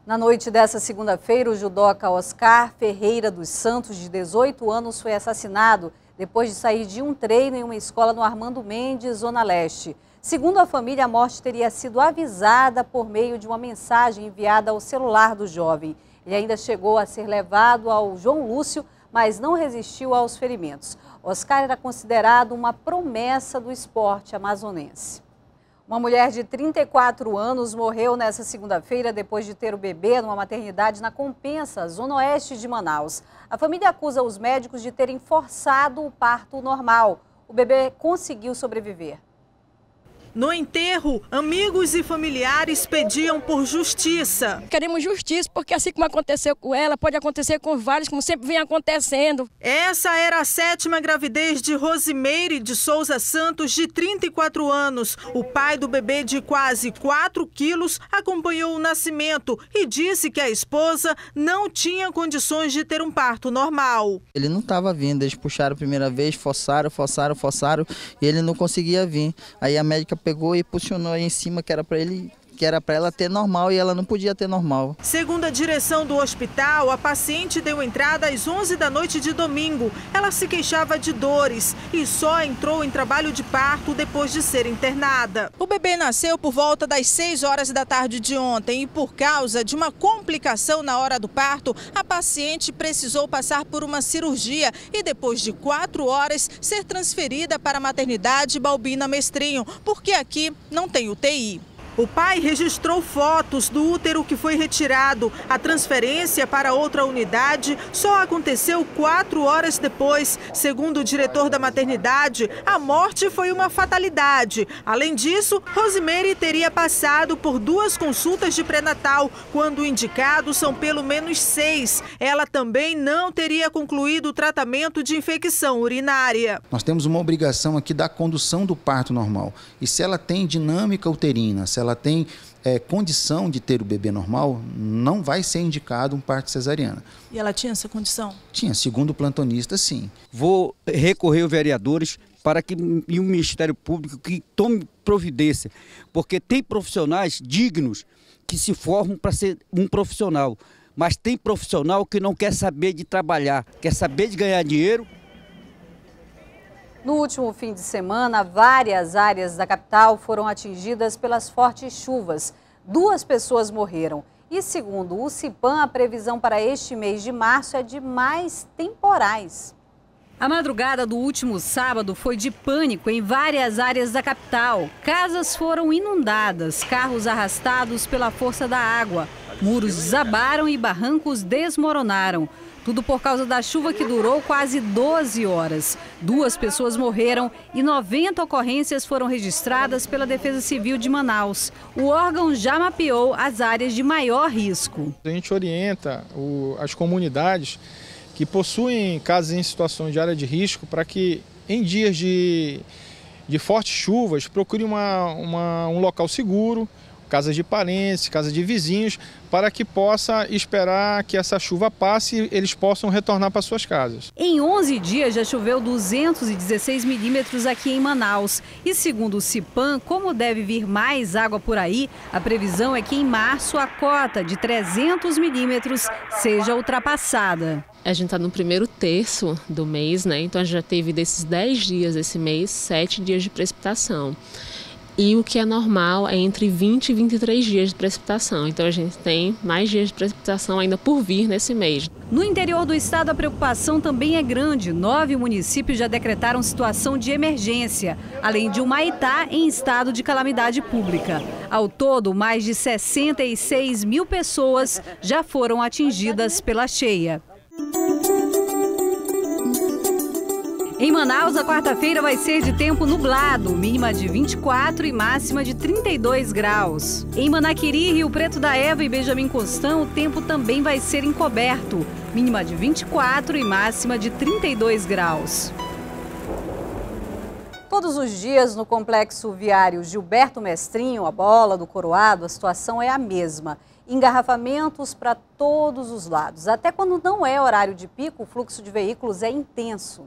Na noite dessa segunda-feira, o judoca Oscar Ferreira dos Santos, de 18 anos, foi assassinado depois de sair de um treino em uma escola no Armando Mendes, Zona Leste. Segundo a família, a morte teria sido avisada por meio de uma mensagem enviada ao celular do jovem. Ele ainda chegou a ser levado ao João Lúcio, mas não resistiu aos ferimentos. Oscar era considerado uma promessa do esporte amazonense. Uma mulher de 34 anos morreu nesta segunda-feira depois de ter o bebê numa maternidade na Compensa, zona oeste de Manaus. A família acusa os médicos de terem forçado o parto normal. O bebê conseguiu sobreviver. No enterro, amigos e familiares pediam por justiça. Queremos justiça, porque assim como aconteceu com ela, pode acontecer com vários, como sempre vem acontecendo. Essa era a 7ª gravidez de Rosimeire de Souza Santos, de 34 anos. O pai do bebê, de quase 4 quilos, acompanhou o nascimento e disse que a esposa não tinha condições de ter um parto normal. Ele não estava vindo, eles puxaram a primeira vez, forçaram, e ele não conseguia vir. Aí a médica pegou e posicionou aí em cima que era para ela ter normal e ela não podia ter normal. Segundo a direção do hospital, a paciente deu entrada às 11 da noite de domingo. Ela se queixava de dores e só entrou em trabalho de parto depois de ser internada. O bebê nasceu por volta das 6 horas da tarde de ontem e por causa de uma complicação na hora do parto, a paciente precisou passar por uma cirurgia e depois de 4 horas ser transferida para a maternidade Balbina Mestrinho, porque aqui não tem UTI. O pai registrou fotos do útero que foi retirado. A transferência para outra unidade só aconteceu 4 horas depois. Segundo o diretor da maternidade, a morte foi uma fatalidade. Além disso, Rosimeire teria passado por 2 consultas de pré-natal, quando indicados são pelo menos 6. Ela também não teria concluído o tratamento de infecção urinária. Nós temos uma obrigação aqui da condução do parto normal. E se ela tem dinâmica uterina, se ela tem condição de ter o bebê normal, não vai ser indicado um parto cesariana. E ela tinha essa condição? Tinha, segundo o plantonista, sim. Vou recorrer aos vereadores e o Ministério Público que tome providência, porque tem profissionais dignos que se formam para ser um profissional, mas tem profissional que não quer saber de trabalhar, quer saber de ganhar dinheiro. No último fim de semana, várias áreas da capital foram atingidas pelas fortes chuvas. 2 pessoas morreram. E segundo o CIPAM, a previsão para este mês de março é de mais temporais. A madrugada do último sábado foi de pânico em várias áreas da capital. Casas foram inundadas, carros arrastados pela força da água. Muros desabaram e barrancos desmoronaram. Tudo por causa da chuva que durou quase 12 horas. 2 pessoas morreram e 90 ocorrências foram registradas pela Defesa Civil de Manaus. O órgão já mapeou as áreas de maior risco. A gente orienta as comunidades que possuem casas em situação de área de risco para que em dias de fortes chuvas procurem um local seguro, casas de parentes, casas de vizinhos, para que possa esperar que essa chuva passe e eles possam retornar para suas casas. Em 11 dias já choveu 216 milímetros aqui em Manaus. E segundo o CIPAM, como deve vir mais água por aí, a previsão é que em março a cota de 300 milímetros seja ultrapassada. A gente está no primeiro terço do mês, né? Então a gente já teve desses 10 dias esse mês, 7 dias de precipitação. E o que é normal é entre 20 e 23 dias de precipitação. Então a gente tem mais dias de precipitação ainda por vir nesse mês. No interior do estado, a preocupação também é grande. 9 municípios já decretaram situação de emergência, além de Humaitá em estado de calamidade pública. Ao todo, mais de 66 mil pessoas já foram atingidas pela cheia. Em Manaus, a quarta-feira vai ser de tempo nublado, mínima de 24 e máxima de 32 graus. Em Manaquiri, Rio Preto da Eva e Benjamin Constant, o tempo também vai ser encoberto, mínima de 24 e máxima de 32 graus. Todos os dias no complexo viário Gilberto Mestrinho, a Bola do Coroado, a situação é a mesma. Engarrafamentos para todos os lados. Até quando não é horário de pico, o fluxo de veículos é intenso.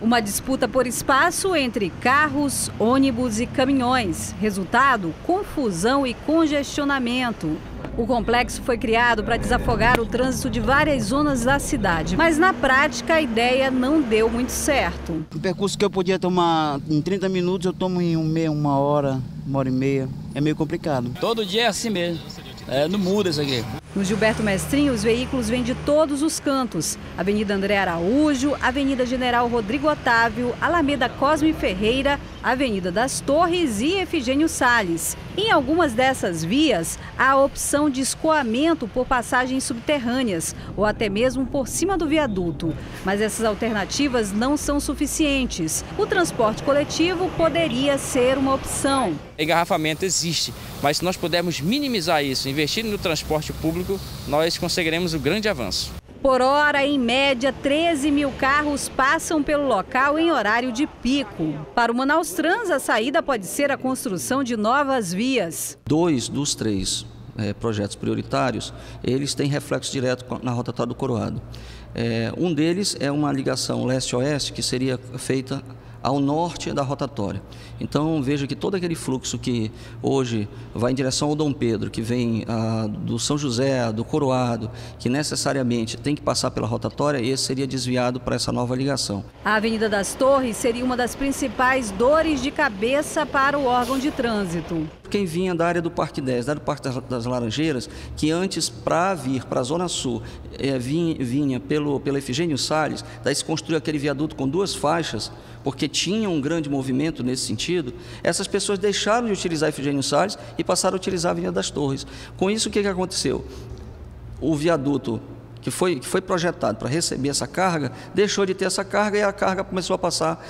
Uma disputa por espaço entre carros, ônibus e caminhões. Resultado, confusão e congestionamento. O complexo foi criado para desafogar o trânsito de várias zonas da cidade, mas na prática a ideia não deu muito certo. O percurso que eu podia tomar em 30 minutos, eu tomo em uma hora e meia. É meio complicado. Todo dia é assim mesmo. Não muda isso aqui. No Gilberto Mestrinho, os veículos vêm de todos os cantos. Avenida André Araújo, Avenida General Rodrigo Otávio, Alameda Cosme Ferreira, Avenida das Torres e Efigênio Salles. Em algumas dessas vias, há a opção de escoamento por passagens subterrâneas ou até mesmo por cima do viaduto. Mas essas alternativas não são suficientes. O transporte coletivo poderia ser uma opção. Engarrafamento existe, mas se nós pudermos minimizar isso, investindo no transporte público, nós conseguiremos um grande avanço. Por hora, em média, 13 mil carros passam pelo local em horário de pico. Para o Manaus Trans, a saída pode ser a construção de novas vias. 2 dos 3 projetos prioritários, eles têm reflexo direto na rotatória do Coroado. Um deles é uma ligação leste-oeste que seria feita ao norte da rotatória. Então veja que todo aquele fluxo que hoje vai em direção ao Dom Pedro, que vem do São José, do Coroado, que necessariamente tem que passar pela rotatória, esse seria desviado para essa nova ligação. A Avenida das Torres seria uma das principais dores de cabeça para o órgão de trânsito. Quem vinha da área do Parque 10, da área do Parque das Laranjeiras, que antes para vir para a Zona Sul vinha pela Efigênio Salles, daí se construiu aquele viaduto com 2 faixas, porque tinha um grande movimento nesse sentido, essas pessoas deixaram de utilizar a Efigênio Salles e passaram a utilizar a Avenida das Torres. Com isso, o que aconteceu? O viaduto que foi projetado para receber essa carga, deixou de ter essa carga e a carga começou a passar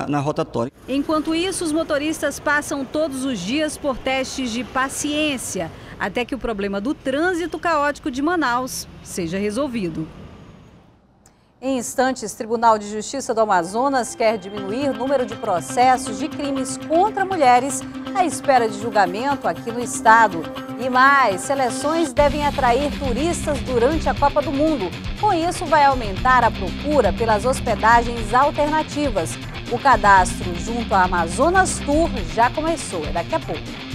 na rotatória. Enquanto isso, os motoristas passam todos os dias por testes de paciência, até que o problema do trânsito caótico de Manaus seja resolvido. Em instantes, o Tribunal de Justiça do Amazonas quer diminuir o número de processos de crimes contra mulheres à espera de julgamento aqui no estado. E mais, seleções devem atrair turistas durante a Copa do Mundo. Com isso, vai aumentar a procura pelas hospedagens alternativas. O cadastro junto à Amazonas Tour já começou. É daqui a pouco.